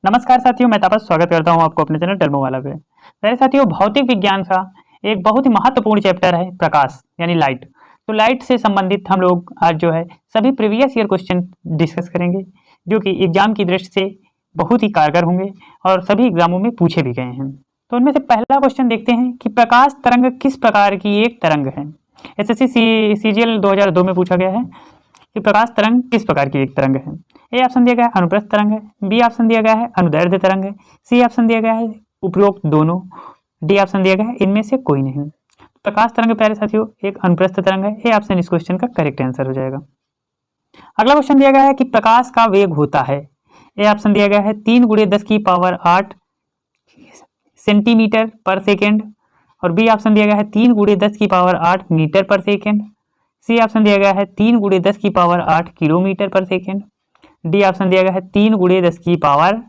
नमस्कार साथियों, मैं तापस स्वागत करता हूं आपको अपने चैनल टर्मो वाला पे। मेरे साथियों, भौतिक विज्ञान का एक बहुत ही महत्वपूर्ण चैप्टर है प्रकाश यानी लाइट। तो लाइट से संबंधित हम लोग आज जो है सभी प्रीवियस ईयर क्वेश्चन डिस्कस करेंगे, जो कि एग्जाम की दृष्टि से बहुत ही कारगर होंगे और सभी एग्जामों में पूछे भी गए हैं। तो उनमें से पहला क्वेश्चन देखते हैं कि प्रकाश तरंग किस प्रकार की एक तरंग है। एसएससी सीजीएल 2002 में पूछा गया है कि प्रकाश तरंग किस प्रकार की एक तरंग है। ए ऑप्शन दिया गया है अनुप्रस्थ तरंग है, बी ऑप्शन दिया गया है अनुदैर्ध्य तरंग है, सी ऑप्शन दिया गया है उपरोक्त दोनों, डी ऑप्शन दिया गया है इनमें से कोई नहीं। प्रकाश तरंग प्यारे साथियों एक अनुप्रस्थ तरंग है। ए ऑप्शन इस क्वेश्चन का करेक्ट आंसर हो जाएगा। अगला क्वेश्चन दिया गया है कि प्रकाश का वेग होता है। ए ऑप्शन दिया गया है 3 × 10 की पावर 8 सेंटीमीटर पर सेकेंड, और बी ऑप्शन दिया गया है 3 × 10 की पावर 8 मीटर पर सेकेंड, सी ऑप्शन दिया गया है 3 × 10 की पावर 8 किलोमीटर पर सेकेंड, डी ऑप्शन दिया गया है 3 × 10 की पावर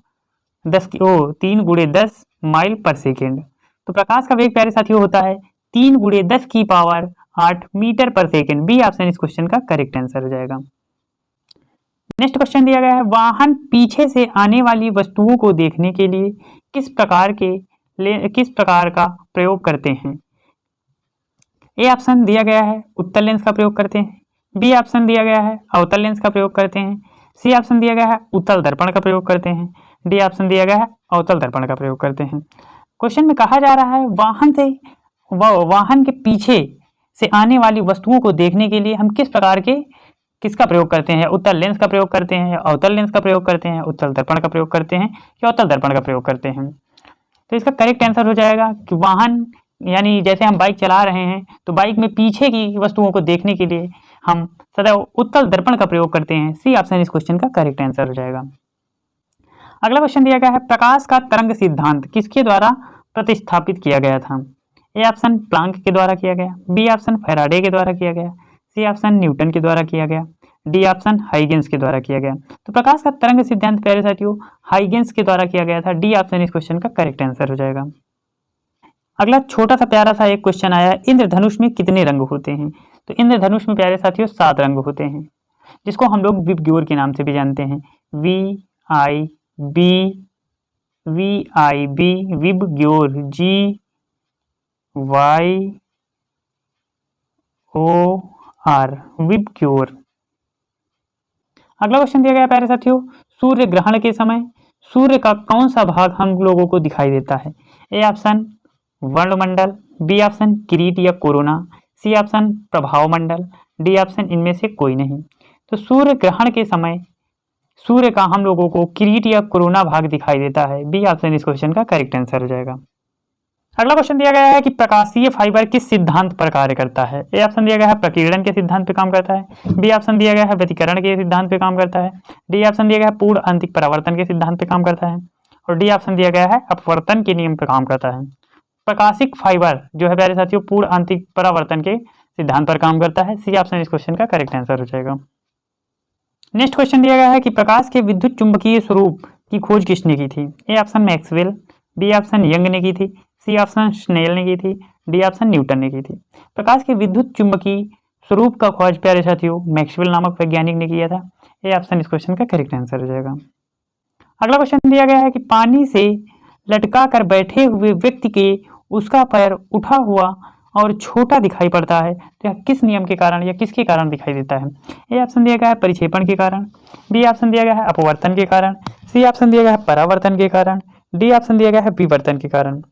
3 × 10 माइल पर सेकेंड। तो प्रकाश का वेग प्यारे साथियों होता है 3 × 10 की पावर 8 मीटर पर सेकेंड। बी ऑप्शन इस क्वेश्चन का करेक्ट आंसर हो जाएगा। नेक्स्ट क्वेश्चन दिया गया है वाहन पीछे से आने वाली वस्तुओं को देखने के लिए किस प्रकार का प्रयोग करते हैं। ए ऑप्शन दिया गया है उत्तल लेंस का प्रयोग करते हैं, बी ऑप्शन दिया गया है अवतल लेंस का प्रयोग करते हैं, सी ऑप्शन दिया गया है उत्तल दर्पण का प्रयोग करते हैं, डी ऑप्शन दिया गया है अवतल दर्पण का प्रयोग करते हैं। क्वेश्चन में कहा जा रहा है वाहन के पीछे से आने वाली वस्तुओं को देखने के लिए हम किसका प्रयोग करते हैं। उत्तल लेंस का प्रयोग करते हैं, अवतल लेंस का प्रयोग करते हैं, उत्तल दर्पण का प्रयोग करते हैं या अवतल दर्पण का प्रयोग करते हैं। तो इसका करेक्ट आंसर हो जाएगा कि वाहन यानी जैसे हम बाइक चला रहे हैं तो बाइक में पीछे की वस्तुओं को देखने के लिए हम सदैव उत्तल दर्पण का प्रयोग करते हैं। सी ऑप्शन इस क्वेश्चन का करेक्ट आंसर हो जाएगा। अगला क्वेश्चन दिया गया है प्रकाश का तरंग सिद्धांत किसके द्वारा प्रतिस्थापित किया गया था। ए ऑप्शन प्लांक के द्वारा किया गया, बी ऑप्शन फैराडे के द्वारा किया गया, सी ऑप्शन न्यूटन के द्वारा किया गया, डी ऑप्शन हाइगेंस के द्वारा किया गया। तो प्रकाश का तरंग सिद्धांत प्यारे साथियों हाइगेंस के द्वारा किया गया था। डी ऑप्शन इस क्वेश्चन का करेक्ट आंसर हो जाएगा। अगला छोटा सा प्यारा सा एक क्वेश्चन आया, इंद्रधनुष में कितने रंग होते हैं। तो इंद्रधनुष में प्यारे साथियों 7 रंग होते हैं, जिसको हम लोग विबग्योर के नाम से भी जानते हैं। VIB VIBGYOR, GYOR VIBGYOR. अगला क्वेश्चन दिया गया प्यारे साथियों सूर्य ग्रहण के समय सूर्य का कौन सा भाग हम लोगों को दिखाई देता है। ए ऑप्शन वर्णमंडल, बी ऑप्शन किरीट या कोरोना, सी ऑप्शन प्रभाव मंडल, डी ऑप्शन इनमें से कोई नहीं। तो सूर्य ग्रहण के समय सूर्य का हम लोगों को किरीट या कोरोना भाग दिखाई देता है। बी ऑप्शन इस क्वेश्चन का करेक्ट आंसर हो जाएगा। अगला क्वेश्चन दिया गया है कि प्रकाशीय फाइबर किस सिद्धांत पर कार्य करता है। ए ऑप्शन दिया गया है प्रकीर्णन के सिद्धांत पे काम करता है, बी ऑप्शन दिया गया है व्यतिकरण के सिद्धांत पे काम करता है, डी ऑप्शन दिया गया है पूर्ण आंतरिक परावर्तन के सिद्धांत पे काम करता है, और डी ऑप्शन दिया गया है अपवर्तन के नियम पे काम करता है। प्रकाशिक फाइबर जो है प्यारे साथियों पूर्ण आंतरिक परावर्तन के सिद्धांत पर काम करता है। सी ऑप्शन इस क्वेश्चन का करेक्ट आंसर हो जाएगा। नेक्स्ट क्वेश्चन दिया गया है कि प्रकाश के विद्युत चुंबकीय स्वरूप की खोज किसने की थी। A option Maxwell, B option Young ने की थी, सी ऑप्शन स्नेल ने की थी, डी ऑप्शन न्यूटन ने की थी। प्रकाश के विद्युत चुंबकीय स्वरूप का खोज प्यारे साथियों मैक्सवेल नामक वैज्ञानिक ने किया था। ए ऑप्शन इस क्वेश्चन का करेक्ट आंसर हो जाएगा। अगला क्वेश्चन दिया गया है कि पानी से लटका कर बैठे हुए व्यक्ति के उसका पैर उठा हुआ और छोटा दिखाई पड़ता है, तो यह किस नियम के कारण या किसके कारण दिखाई देता है। ए ऑप्शन दिया गया है परिक्षेपण के कारण, बी ऑप्शन दिया गया है अपवर्तन के कारण, सी ऑप्शन दिया गया है परावर्तन के कारण, डी ऑप्शन दिया गया है विवर्तन के कारण। तो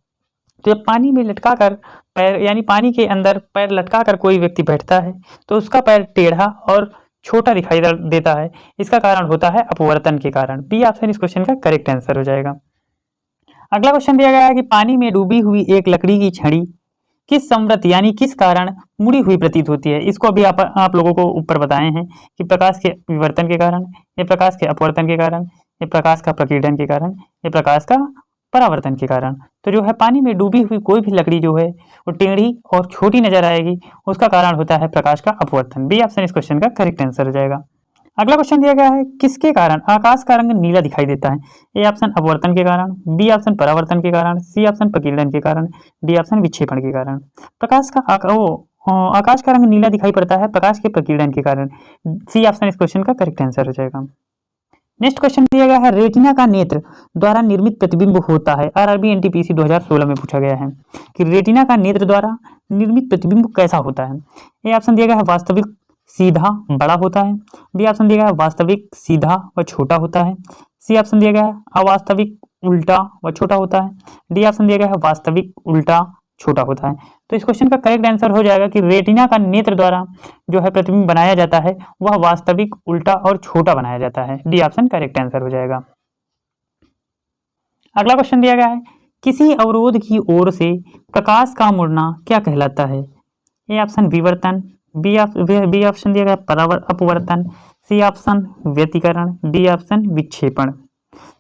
जब पानी में लटका कर पैर यानी पानी के अंदर पैर लटका कर कोई व्यक्ति बैठता है तो उसका पैर टेढ़ा और छोटा दिखाई देता है। इसका कारण होता है अपवर्तन के कारण। बी ऑप्शन इस क्वेश्चन का करेक्ट आंसर हो जाएगा। अगला क्वेश्चन दिया गया है कि पानी में डूबी हुई एक लकड़ी की छड़ी किस संवृत यानी किस कारण मुड़ी हुई प्रतीत होती है। इसको अभी आप लोगों को ऊपर बताए हैं कि प्रकाश के विवर्तन के कारण, ये प्रकाश के अपवर्तन के कारण, ये प्रकाश का प्रकीर्णन के कारण, ये प्रकाश का परावर्तन के कारण। तो जो है पानी में डूबी हुई कोई भी लकड़ी जो है वो टेढ़ी और छोटी नजर आएगी, उसका कारण होता है प्रकाश का अपवर्तन। बी ऑप्शन इस क्वेश्चन का करेक्ट आंसर हो जाएगा। अगला क्वेश्चन दिया गया है किसके कारण आकाश का रंग नीला दिखाई देता है। ए ऑप्शन अपवर्तन के कारण, बी ऑप्शन परावर्तन के कारण, सी ऑप्शन प्रकीर्णन के कारण, डी ऑप्शन विक्षेपण के कारण। आकाश का रंग नीला दिखाई पड़ता है प्रकाश के प्रकीर्णन के कारण। सी ऑप्शन इस क्वेश्चन का करेक्ट आंसर हो जाएगा। नेक्स्ट क्वेश्चन दिया गया है रेटिना का नेत्र द्वारा निर्मित प्रतिबिंब होता है। आरआरबी एनटीपीसी 2016 में पूछा गया है कि रेटिना का नेत्र द्वारा निर्मित प्रतिबिंब कैसा होता है। ए ऑप्शन दिया गया है वास्तविक सीधा बड़ा होता है। बी ऑप्शन दिया गया है वास्तविक सीधा व छोटा होता है। सी ऑप्शन दिया गया है अवास्तविक उल्टा व छोटा होता है। डी ऑप्शन दिया गया है वास्तविक उल्टा छोटा होता है। तो इस क्वेश्चन का करेक्ट आंसर हो जाएगा कि रेटिना का नेत्र द्वारा जो है प्रतिबिंब बनाया जाता है वह वास्तविक उल्टा और छोटा बनाया जाता है। डी ऑप्शन करेक्ट आंसर हो जाएगा। अगला क्वेश्चन दिया गया है किसी अवरोध की ओर से प्रकाश का मुड़ना क्या कहलाता है। ए ऑप्शन विवर्तन, बी ऑप्शन दिया गया अपवर्तन, सी ऑप्शन व्यतिकरण, डी ऑप्शन विक्षेपण।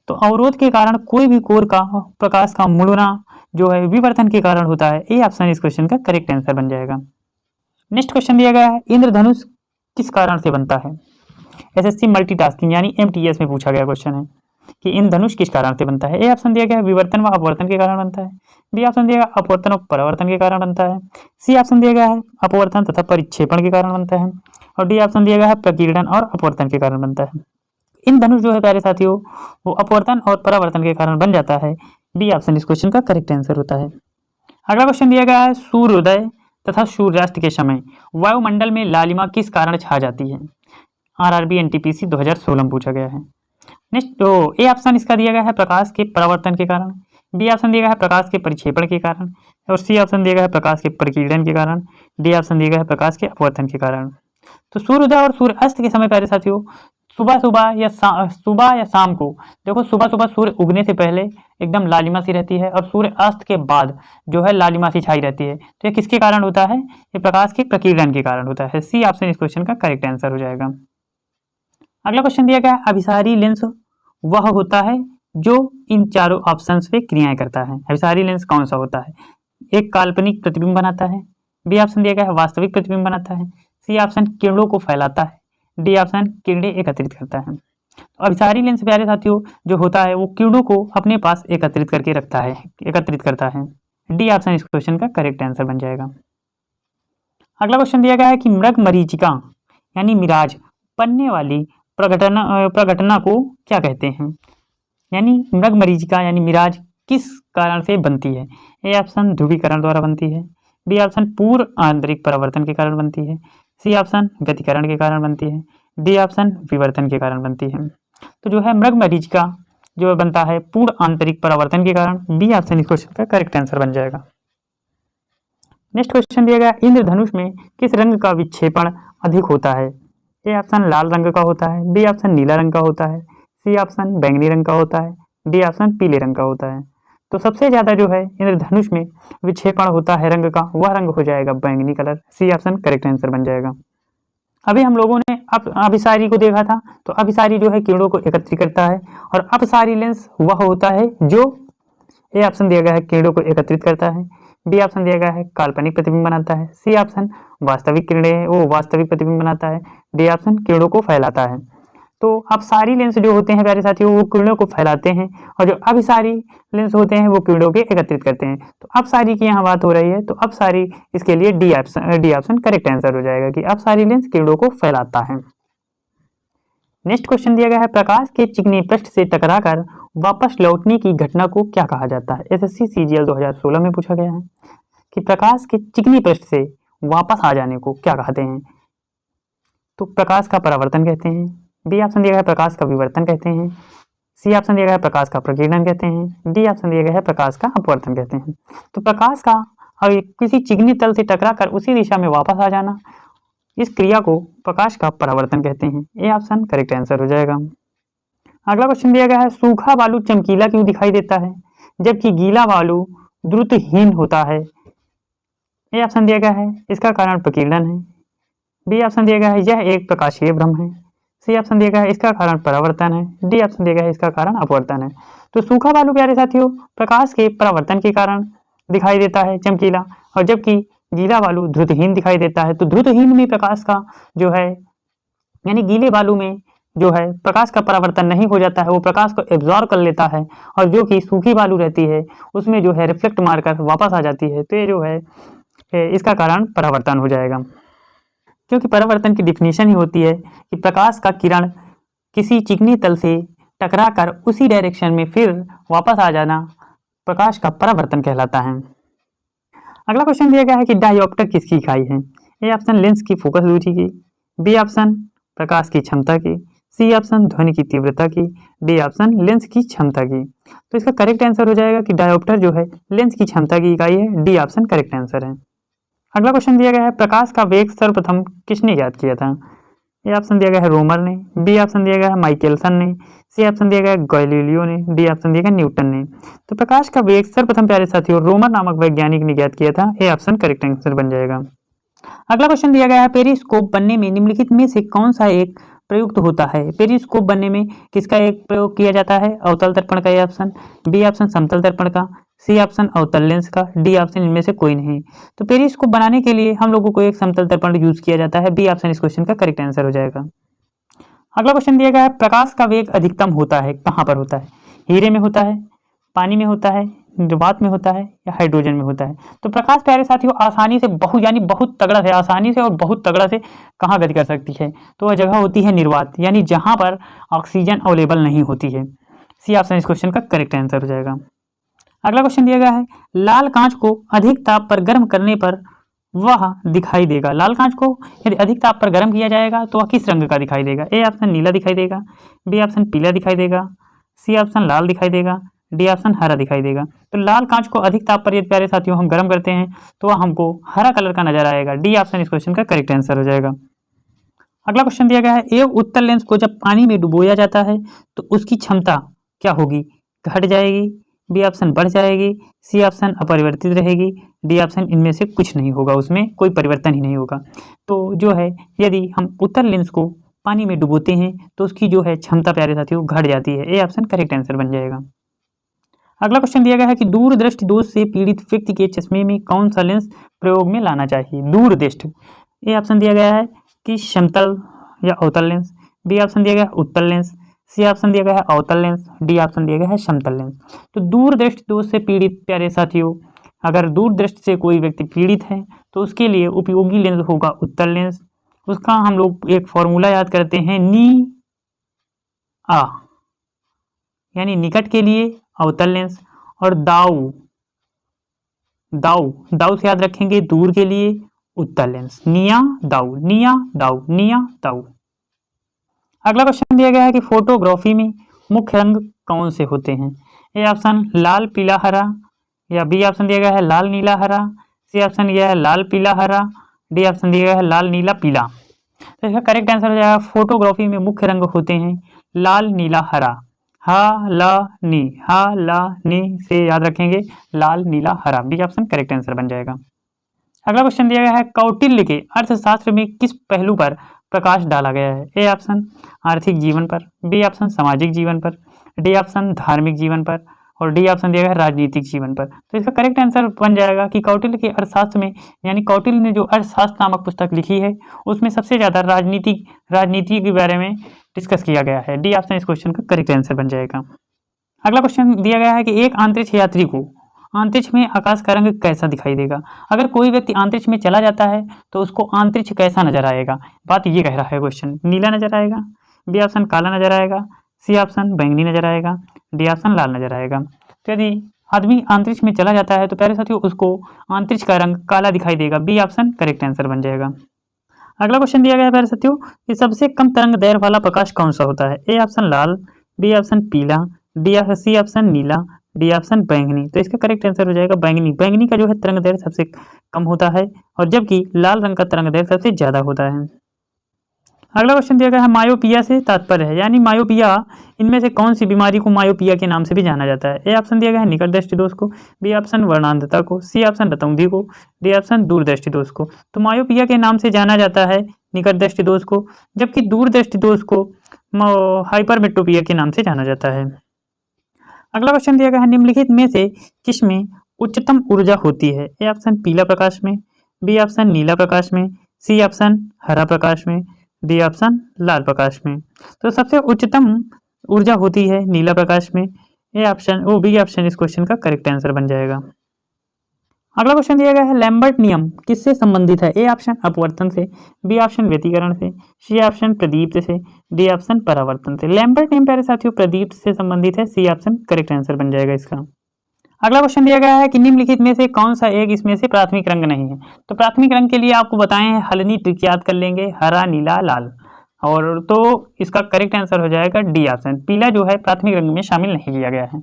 तो अवरोध के कारण कोई भी कोर का प्रकाश का मुड़ना जो है विवर्तन के कारण होता है। ए ऑप्शन इस क्वेश्चन का करेक्ट आंसर बन जाएगा। नेक्स्ट क्वेश्चन दिया गया है इंद्रधनुष किस कारण से बनता है। एसएससी मल्टीटास्किंग यानी एमटीएस में पूछा गया क्वेश्चन है कि इंद्रधनुष किस कारण से बनता है। ए ऑप्शन दिया गया है विवर्तन व अपवर्तन के कारण बनता है। बी ऑप्शन दिया गया अपवर्तन और परावर्तन के कारण बनता है। सी ऑप्शन दिया गया है अपवर्तन तथा परिक्षेपण के कारण बनता है। और डी ऑप्शन दिया गया है प्रकीर्णन और अपवर्तन के कारण बनता है। इंद्रधनुष जो है प्यारे साथियों वो अपवर्तन और परावर्तन के कारण बन जाता है। बी ऑप्शन इस क्वेश्चन का करेक्ट आंसर होता है। अगला क्वेश्चन दिया गया है सूर्योदय तथा सूर्यास्त के समय वायुमंडल में लालिमा किस कारण छा जाती है। आरआरबी एनटीपीसी 2016 में पूछा गया है। नेक्स्ट तो ए ऑप्शन इसका दिया गया है प्रकाश के परावर्तन के कारण। बी ऑप्शन दिया गया है प्रकाश के परिक्षेपण के कारण। और सी ऑप्शन दिया गया है प्रकाश के प्रकीर्णन के कारण। डी ऑप्शन दिया गया है प्रकाश के अपवर्तन के कारण। तो सूर्योदय और सूर्यास्त के समय प्यारे साथियों सुबह या शाम को देखो सुबह सुबह सूर्य उगने से पहले एकदम लालिमा सी रहती है और सूर्य अस्त के बाद जो है लालिमा सी छाई रहती है। तो ये किसके कारण होता है, ये प्रकाश के प्रकीर्णन के कारण होता है। सी ऑप्शन इस क्वेश्चन का करेक्ट आंसर हो जाएगा। अगला क्वेश्चन दिया गया अभिसारी लेंस वह होता है जो इन चारों ऑप्शंस पे क्रियाएं करता है। अभिसारी लेंस कौन सा होता है। एक काल्पनिक प्रतिबिंब बनाता है। बी ऑप्शन दिया गया है वास्तविक प्रतिबिंब बनाता है। सी ऑप्शन किरणों को फैलाता है। डी ऑप्शन किरणें एकत्रित करता है। तो अभिसारी लेंस प्यारे साथियों जो होता है वो किरणों को अपने पास एकत्रित करता है। डी ऑप्शन इस क्वेश्चन का करेक्ट आंसर बन जाएगा। अगला क्वेश्चन दिया गया है कि मृग मरीचिका यानी मिराज बनने वाली प्रघटना को क्या कहते हैं। यानी मृग मरीचिका यानी मिराज किस कारण से बनती है। ए ऑप्शन ध्रुवीकरण द्वारा बनती है। बी ऑप्शन पूर्ण आंतरिक परावर्तन के कारण बनती है। सी ऑप्शन व्यतिकरण के कारण बनती है। डी ऑप्शन विवर्तन के कारण बनती है। तो जो है मृग मरीचिका जो बनता है पूर्ण आंतरिक परावर्तन के कारण। बी ऑप्शन इस क्वेश्चन का करेक्ट आंसर बन जाएगा। नेक्स्ट क्वेश्चन दिया गया इंद्रधनुष में किस रंग का विक्षेपण अधिक होता है। ए ऑप्शन लाल रंग का होता है। बी ऑप्शन नीला रंग का होता है। सी ऑप्शन बैंगनी रंग का होता है। डी ऑप्शन पीले रंग का होता है। तो सबसे ज्यादा जो है इंद्रधनुष में विक्षेपण होता है रंग का, वह रंग हो जाएगा बैंगनी colour. C option correct answer बन जाएगा। अभी हम लोगों ने अभिसारी को देखा था, तो अभिसारी जो है किरणों को एकत्रित करता है और अपसारी लेंस वह होता है जो ए ऑप्शन दिया गया है किरणों को एकत्रित करता है। बी ऑप्शन दिया गया है काल्पनिक प्रतिबिंब बनाता है। सी ऑप्शन वास्तविक किरणें वो वास्तविक प्रतिबिंब बनाता है। डी ऑप्शन किरणों को फैलाता है। तो अपसारी लेंस जो होते हैं प्यारे साथियों वो किरणों को फैलाते हैं और जो अभिसारी लेंस होते हैं वो किरणों के एकत्रित करते हैं। तो अपसारी की यहाँ बात हो रही है, तो अपसारी इसके लिए डी ऑप्शन करेक्ट आंसर हो जाएगा कि अपसारी लेंस किरणों को फैलाता है। नेक्स्ट क्वेश्चन दिया गया है प्रकाश के चिकने पृष्ठ से टकराकर वापस लौटने की घटना को क्या कहा जाता है। एसएससी सीजीएल 2016 में पूछा गया है कि प्रकाश के चिकने पृष्ठ से वापस आ जाने को क्या कहते हैं। तो प्रकाश का परावर्तन कहते हैं। बी ऑप्शन दिया गया है प्रकाश का विवर्तन कहते हैं। सी ऑप्शन दिया गया है प्रकाश का प्रकीर्णन कहते हैं। डी ऑप्शन दिया गया है प्रकाश का अपवर्तन कहते हैं। तो प्रकाश का किसी चिकनी तल से टकराकर उसी दिशा में वापस आ जाना, इस क्रिया को प्रकाश का परावर्तन कहते हैं। ए ऑप्शन करेक्ट आंसर हो जाएगा। अगला क्वेश्चन दिया गया है सूखा बालू चमकीला क्यों दिखाई देता है जबकि गीला बालू द्रुतहीन होता है। ए ऑप्शन दिया गया है इसका कारण प्रकीर्णन है। बी ऑप्शन दिया गया है यह एक प्रकाशीय भ्रम है। सी ऑप्शन दिया गया है इसका कारण परावर्तन है। डी ऑप्शन दिया गया है इसका कारण अपवर्तन है। तो सूखा बालू प्यारे साथियों प्रकाश के परावर्तन के कारण दिखाई देता है चमकीला, और जबकि गीला बालू ध्रुतहीन दिखाई देता है। तो ध्रुतहीन में प्रकाश का जो है यानी गीले बालू में जो है प्रकाश का परावर्तन नहीं हो जाता है, वो प्रकाश को एब्जॉर्ब कर लेता है, और जो कि सूखी बालू रहती है उसमें जो है रिफ्लेक्ट मारकर वापस आ जाती है। तो ये जो है इसका कारण परावर्तन हो जाएगा, क्योंकि परावर्तन की डिफिनीशन ही होती है कि प्रकाश का किरण किसी चिकने तल से टकराकर उसी डायरेक्शन में फिर वापस आ जाना प्रकाश का परावर्तन कहलाता है। अगला क्वेश्चन दिया गया है कि डायोप्टर किसकी इकाई है? ए ऑप्शन लेंस की फोकस दूरी की, बी ऑप्शन प्रकाश की क्षमता की, सी ऑप्शन ध्वनि की तीव्रता की, डी ऑप्शन लेंस की क्षमता की। तो इसका करेक्ट आंसर हो जाएगा कि डायोप्टर जो है लेंस की क्षमता की इकाई है। डी ऑप्शन करेक्ट आंसर है। अगला क्वेश्चन दिया गया है प्रकाश का वेग सर्वप्रथम किसने ज्ञात किया था? ए ऑप्शन दिया गया है रोमर ने, बी ऑप्शन दिया गया है माइकलसन ने, सी ऑप्शन दिया गया है गैलीलियो ने, डी ऑप्शन दिया गया न्यूटन ने। तो प्रकाश का वेग सर्वप्रथम प्यारे साथियों रोमर नामक वैज्ञानिक ने ज्ञात किया था। ए ऑप्शन करेक्ट आंसर बन जाएगा। अगला क्वेश्चन दिया गया है पेरिस्कोप बनने में निम्नलिखित में से कौन सा एक प्रयुक्त होता है? पेरिस्कोप बनने में किसका एक प्रयोग किया जाता है? अवतल दर्पण का ए ऑप्शन, बी ऑप्शन समतल दर्पण का, सी ऑप्शन अवतल लेंस का, डी ऑप्शन इनमें से कोई नहीं। तो पेरिस्कोप बनाने के लिए हम लोगों को एक समतल दर्पण यूज किया जाता है। बी ऑप्शन इस क्वेश्चन का करेक्ट आंसर हो जाएगा। अगला क्वेश्चन दिया गया है प्रकाश का वेग अधिकतम होता है कहाँ पर होता है? हीरे में होता है, पानी में होता है, निर्वात में होता है या हाइड्रोजन में होता है? तो प्रकाश प्यारे साथियों आसानी से बहुत तगड़ा से आसानी से और बहुत तगड़ा से कहाँ गति कर सकती है? तो वह जगह होती है निर्वात, यानी जहाँ पर ऑक्सीजन अवेलेबल नहीं होती है। सी ऑप्शन इस क्वेश्चन का करेक्ट आंसर हो जाएगा। अगला क्वेश्चन दिया गया है लाल कांच को अधिक ताप पर गर्म करने पर वह दिखाई देगा। लाल कांच को यदि अधिक ताप पर गर्म किया जाएगा तो वह किस रंग का दिखाई देगा? ए ऑप्शन नीला दिखाई देगा, बी ऑप्शन पीला दिखाई देगा, सी ऑप्शन लाल दिखाई देगा, डी ऑप्शन हरा दिखाई देगा। तो लाल कांच को अधिक ताप पर यदि प्यारे साथियों हम गर्म करते हैं तो वह हमको हरा कलर का नजर आएगा। डी ऑप्शन इस क्वेश्चन का करेक्ट आंसर हो जाएगा। अगला क्वेश्चन दिया गया है एक उत्तल लेंस को जब पानी में डुबोया जाता है तो उसकी क्षमता क्या होगी? घट जाएगी, बी ऑप्शन बढ़ जाएगी, सी ऑप्शन अपरिवर्तित रहेगी, डी ऑप्शन इनमें से कुछ नहीं होगा, उसमें कोई परिवर्तन ही नहीं होगा। तो जो है यदि हम उत्तल लेंस को पानी में डुबोते हैं तो उसकी जो है क्षमता प्यारे साथियों घट जाती है। ए ऑप्शन करेक्ट आंसर बन जाएगा। अगला क्वेश्चन दिया गया है कि दूरदृष्टि दोष से पीड़ित व्यक्ति के चश्मे में कौन सा लेंस प्रयोग में लाना चाहिए? दूरदृष्टि ए ऑप्शन दिया गया है कि समतल या अवतल लेंस, बी ऑप्शन दिया गया है उत्तल लेंस, सी ऑप्शन दिया गया है अवतल लेंस, डी ऑप्शन दिया गया है समतल लेंस। तो दूरदृष्टि दोष से पीड़ित प्यारे साथियों अगर दूरदृष्टि से कोई व्यक्ति पीड़ित है तो उसके लिए उपयोगी लेंस होगा उत्तल लेंस। उसका हम लोग एक फॉर्मूला याद करते हैं नी आ, यानी निकट के लिए अवतल लेंस, और दाऊ दाऊ दाऊ से याद रखेंगे दूर के लिए उत्तल लेंस। निया दाऊ, निया दाऊ, निया दाऊ। अगला क्वेश्चन दिया गया है कि फोटोग्राफी में मुख्य रंग कौन से होते हैं? ए ऑप्शन लाल पीला हरा, या बी ऑप्शन दिया गया है लाल नीला हरा, सी ऑप्शन दिया है लाल पीला हरा, डी ऑप्शन दिया गया है लाल नीला पीला। तो इसका करेक्ट आंसर हो जाएगा फोटोग्राफी में मुख्य रंग होते हैं लाल नीला हरा। हा ला नी से याद रखेंगे लाल नीला हरा। बी ऑप्शन करेक्ट आंसर बन जाएगा। अगला क्वेश्चन दिया गया है कौटिल्य के अर्थशास्त्र में किस पहलू पर प्रकाश डाला गया है? ए ऑप्शन आर्थिक जीवन पर, बी ऑप्शन सामाजिक जीवन पर, डी ऑप्शन धार्मिक जीवन पर, और डी ऑप्शन दिया गया है राजनीतिक जीवन पर। तो इसका करेक्ट आंसर बन जाएगा कि कौटिल्य के अर्थशास्त्र में, यानी कौटिल्य ने जो अर्थशास्त्र नामक पुस्तक लिखी है उसमें सबसे ज्यादा राजनीति के बारे में डिस्कस किया गया है। डी ऑप्शन इस क्वेश्चन का करेक्ट आंसर बन जाएगा। अगला क्वेश्चन दिया गया है कि एक अंतरिक्ष यात्री को अंतरिक्ष में आकाश का रंग कैसा दिखाई देगा? अगर कोई व्यक्ति अंतरिक्ष में चला जाता है तो उसको अंतरिक्ष कैसा नजर आएगा? बात ये कह रहा है क्वेश्चन। नीला नजर आएगा, बी ऑप्शन काला नजर आएगा, सी ऑप्शन बैंगनी नजर आएगा, डी ऑप्शन लाल नजर आएगा। तो यदि आदमी अंतरिक्ष में चला जाता है तो प्यारे साथियों उसको अंतरिक्ष का रंग काला दिखाई देगा। बी ऑप्शन करेक्ट आंसर बन जाएगा। अगला क्वेश्चन दिया गया है प्यारे साथियों कि सबसे कम तरंग दैर्घ्य वाला प्रकाश कौन सा होता है? ए ऑप्शन लाल, बी ऑप्शन पीला, सी ऑप्शन नीला, डी ऑप्शन बैंगनी। तो इसका करेक्ट आंसर हो जाएगा बैंगनी। बैंगनी का जो है तरंग दैर्घ्य सबसे कम होता है और जबकि लाल रंग का तरंग दैर्घ्य सबसे ज्यादा होता है। अगला क्वेश्चन दिया गया है मायोपिया से तात्पर्य है, यानी मायोपिया इनमें से कौन सी बीमारी को मायोपिया के नाम से भी जाना जाता है? ए ऑप्शन दिया गया है निकट दृष्टि दोष को, बी ऑप्शन वर्णांधता को, सी ऑप्शन रतौंधी को, डी ऑप्शन दूरदृष्टि दोष को। तो मायोपिया के नाम से जाना जाता है निकट दृष्टि दोष को, जबकि दूरदृष्टि दोष को हाइपरमेट्रोपिया के नाम से जाना जाता है। अगला क्वेश्चन दिया गया है निम्नलिखित में से किसमें उच्चतम ऊर्जा होती है? ए ऑप्शन पीला प्रकाश में, बी ऑप्शन नीला प्रकाश में, सी ऑप्शन हरा प्रकाश में, डी ऑप्शन लाल प्रकाश में। तो सबसे उच्चतम ऊर्जा होती है नीला प्रकाश में। ए ऑप्शन बी ऑप्शन इस क्वेश्चन का करेक्ट आंसर बन जाएगा। अगला क्वेश्चन दिया गया है लैम्बर्ट नियम किससे संबंधित है? ए ऑप्शन अपवर्तन से, बी ऑप्शन व्यतिकरण से, सी ऑप्शन प्रदीप्त से, डी ऑप्शन परावर्तन से। लैम्बर्ट नियम प्यारे साथियों प्रदीप्त से संबंधित है, सी ऑप्शन करेक्ट आंसर बन जाएगा इसका। अगला क्वेश्चन दिया गया है कि निम्नलिखित में से कौन सा एक इसमें से प्राथमिक रंग नहीं है? तो प्राथमिक रंग के लिए आपको बताएं हैं हल्दी, ट्रिक याद कर लेंगे, हरा, नीला, लाल। और तो इसका करेक्ट आंसर हो जाएगा डी ऑप्शन, पीला जो है प्राथमिक रंग में शामिल नहीं किया गया है।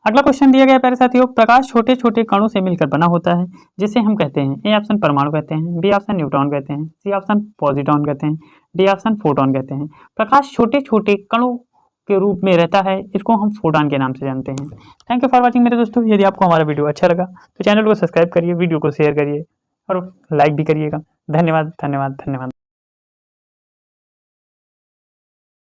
अगला क्वेश्चन दिया गया है प्यारे साथियों, प्रकाश छोटे छोटे कणों से मिलकर बना होता है जिसे हम कहते हैं, ए ऑप्शन परमाणु कहते हैं, बी ऑप्शन न्यूट्रॉन कहते हैं, सी ऑप्शन पॉजिट्रॉन कहते हैं, डी ऑप्शन फोटोन कहते हैं। प्रकाश छोटे छोटे कणों के रूप में रहता है, इसको हम फोटोन के नाम से जानते हैं। थैंक यू फॉर वॉचिंग मेरे दोस्तों। यदि आपको हमारा वीडियो अच्छा लगा तो चैनल को सब्सक्राइब करिए, वीडियो को शेयर करिए और लाइक भी करिएगा। धन्यवाद धन्यवाद धन्यवाद।